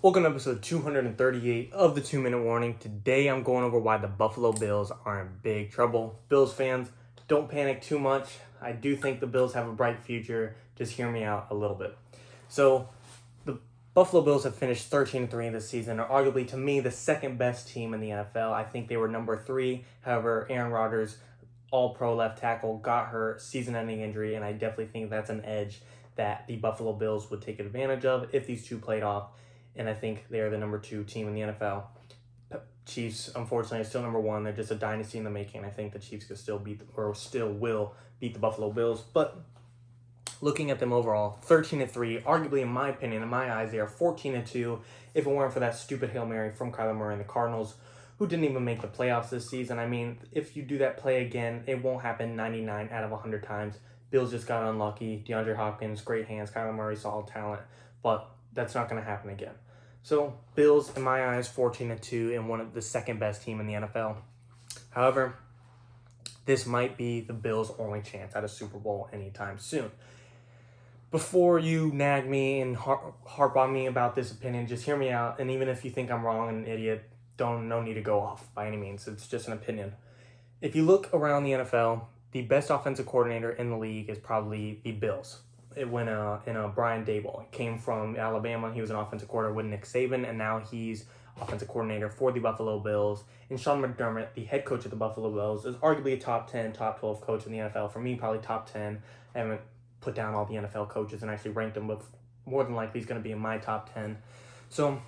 Welcome to episode 238 of the 2-Minute Warning. Today I'm going over why the Buffalo Bills are in big trouble. Bills fans, don't panic too much. I do think the Bills have a bright future. Just hear me out a little bit. So, the Buffalo Bills have finished 13-3 this season, are arguably, to me, the second best team in the NFL. I think they were number 3. However, Aaron Rodgers, all-pro left tackle, got hurt, season-ending injury, and I definitely think that's an edge that the Buffalo Bills would take advantage of if these two played off. And I think they're the number 2 team in the NFL. Chiefs, unfortunately, are still number 1. They're just a dynasty in the making. I think the Chiefs could still will beat the Buffalo Bills. But looking at them overall, 13-3, arguably, in my opinion, in my eyes, they are 14-2. If it weren't for that stupid Hail Mary from Kyler Murray and the Cardinals, who didn't even make the playoffs this season. I mean, if you do that play again, it won't happen 99 out of 100 times. Bills just got unlucky. DeAndre Hopkins, great hands. Kyler Murray, solid talent. But that's not going to happen again. So, Bills, in my eyes, 14-2 and one of the second best team in the NFL. However, this might be the Bills' only chance at a Super Bowl anytime soon. Before you nag me and harp on me about this opinion, just hear me out. And even if you think I'm wrong and an idiot, no need to go off by any means. It's just an opinion. If you look around the NFL, the best offensive coordinator in the league is probably the Bills. It went in Brian Daboll. He came from Alabama. He was an offensive coordinator with Nick Saban, and now he's offensive coordinator for the Buffalo Bills. And Sean McDermott, the head coach of the Buffalo Bills, is arguably a top 10, top 12 coach in the NFL. For me, probably top 10. I haven't put down all the NFL coaches and actually ranked them, but more than likely he's going to be in my top 10. So,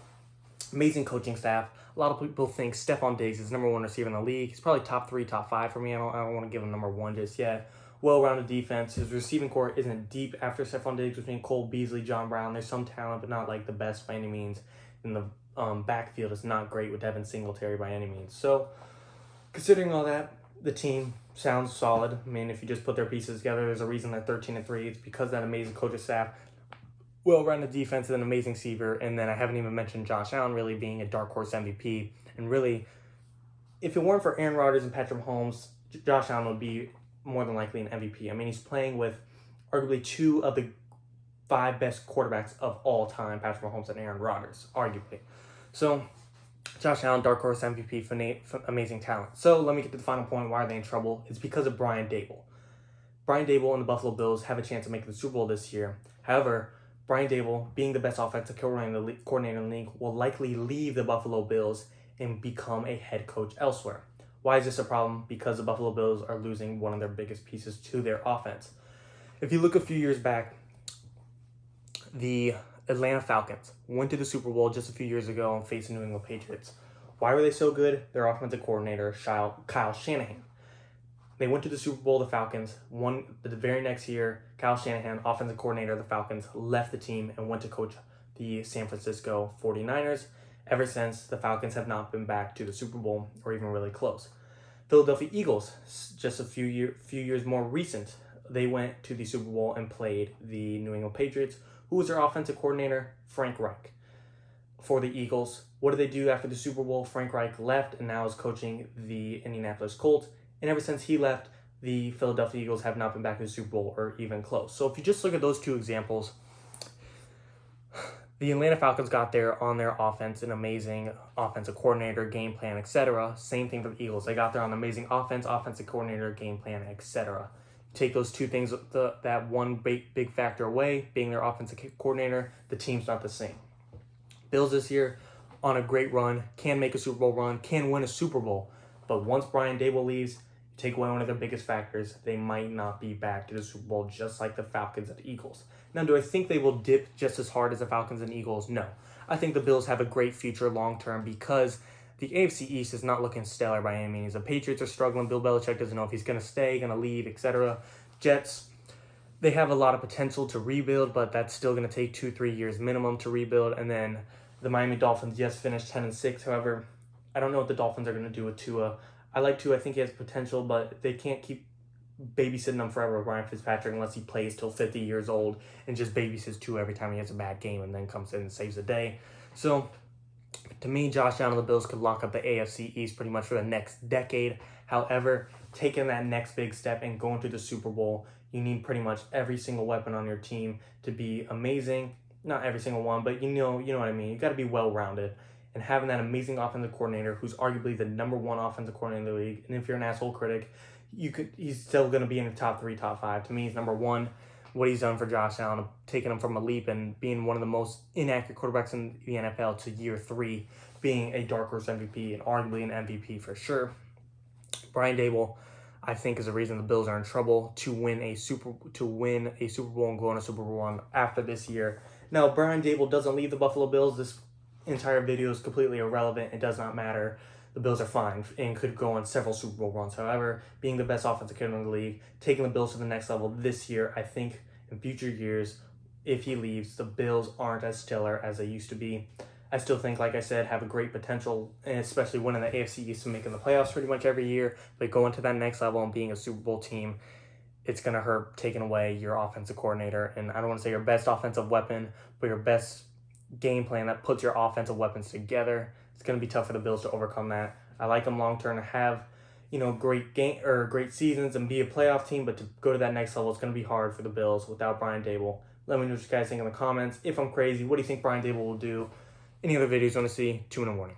amazing coaching staff. A lot of people think Stefon Diggs is number 1 receiver in the league. He's probably top 3, top 5 for me. I don't want to give him number 1 just yet. Well-rounded defense. His receiving core isn't deep after Stefon Diggs between Cole Beasley, John Brown. There's some talent, but not like the best by any means. And the backfield is not great with Devin Singletary by any means. So, considering all that, the team sounds solid. I mean, if you just put their pieces together, there's a reason they're 13-3. It's because of that amazing coaching staff, well-rounded defense, and an amazing receiver. And then I haven't even mentioned Josh Allen really being a dark horse MVP. And really, if it weren't for Aaron Rodgers and Patrick Mahomes, Josh Allen would be more than likely an MVP. I mean, he's playing with arguably 2 of the 5 best quarterbacks of all time, Patrick Mahomes and Aaron Rodgers, arguably. So, Josh Allen, dark horse MVP, amazing talent. So, let me get to the final point. Why are they in trouble? It's because of Brian Daboll. Brian Daboll and the Buffalo Bills have a chance of making the Super Bowl this year. However, Brian Daboll, being the best offensive coordinator in the league, will likely leave the Buffalo Bills and become a head coach elsewhere. Why is this a problem? Because the Buffalo Bills are losing one of their biggest pieces to their offense. If you look a few years back, the Atlanta Falcons went to the Super Bowl just a few years ago and faced the New England Patriots. Why were they so good? Their offensive coordinator, Kyle Shanahan. They went to the Super Bowl, the Falcons, won the very next year. Kyle Shanahan, offensive coordinator of the Falcons, left the team and went to coach the San Francisco 49ers. Ever since, the Falcons have not been back to the Super Bowl or even really close. Philadelphia Eagles, just a few years more recent, they went to the Super Bowl and played the New England Patriots. Who was their offensive coordinator? Frank Reich. For the Eagles, what did they do after the Super Bowl? Frank Reich left and now is coaching the Indianapolis Colts. And ever since he left, the Philadelphia Eagles have not been back to the Super Bowl or even close. So if you just look at those 2 examples, the Atlanta Falcons got there on their offense, an amazing offensive coordinator, game plan, etc. Same thing for the Eagles. They got there on amazing offensive coordinator, game plan, etc. Take those 2 things, that one big factor away, being their offensive coordinator, the team's not the same. Bills this year on a great run, can make a Super Bowl run, can win a Super Bowl. But once Brian Daboll leaves, take away one of their biggest factors, they might not be back to the Super Bowl just like the Falcons and the Eagles. Now, do I think they will dip just as hard as the Falcons and Eagles? No. I think the Bills have a great future long-term because the AFC East is not looking stellar by any means. The Patriots are struggling. Bill Belichick doesn't know if he's going to stay, going to leave, etc. Jets, they have a lot of potential to rebuild, but that's still going to take 2-3 years minimum to rebuild. And then the Miami Dolphins, yes, finished 10-6. However, I don't know what the Dolphins are going to do with Tua. I like Tua. I think he has potential, but they can't keep babysitting him forever with Ryan Fitzpatrick unless he plays till 50 years old and just babysits Tua every time he has a bad game and then comes in and saves the day. So, to me, Josh Allen and the Bills could lock up the AFC East pretty much for the next decade. However, taking that next big step and going to the Super Bowl, you need pretty much every single weapon on your team to be amazing not every single one, but you know what I mean. You got to be well-rounded. And having that amazing offensive coordinator who's arguably the number one offensive coordinator in the league, and if you're an asshole critic, he's still going to be in the top 3, top 5. To me, he's number one. What he's done for Josh Allen, taking him from a leap and being one of the most inaccurate quarterbacks in the NFL to year 3, being a dark horse MVP and arguably an MVP for sure. Brian Daboll, I think, is the reason the Bills are in trouble to win a Super Bowl and go on a Super Bowl run after this year. Now, Brian Daboll doesn't leave the Buffalo Bills. This entire video is completely irrelevant. It does not matter. The Bills are fine and could go on several Super Bowl runs. However, being the best offensive coordinator in the league, taking the Bills to the next level this year, I think in future years, if he leaves, the Bills aren't as stellar as they used to be. I still think, like I said, have a great potential, and especially winning the AFC East and making the playoffs pretty much every year. But going to that next level and being a Super Bowl team, it's going to hurt taking away your offensive coordinator. And I don't want to say your best offensive weapon, but your best game plan that puts your offensive weapons together. It's going to be tough for the Bills to overcome that. I like them long term to have, great seasons and be a playoff team, but to go to that next level, it's going to be hard for the Bills without Brian Daboll. Let me know what you guys think in the comments. If I'm crazy, what do you think Brian Daboll will do? Any other videos you want to see? 2 in the morning.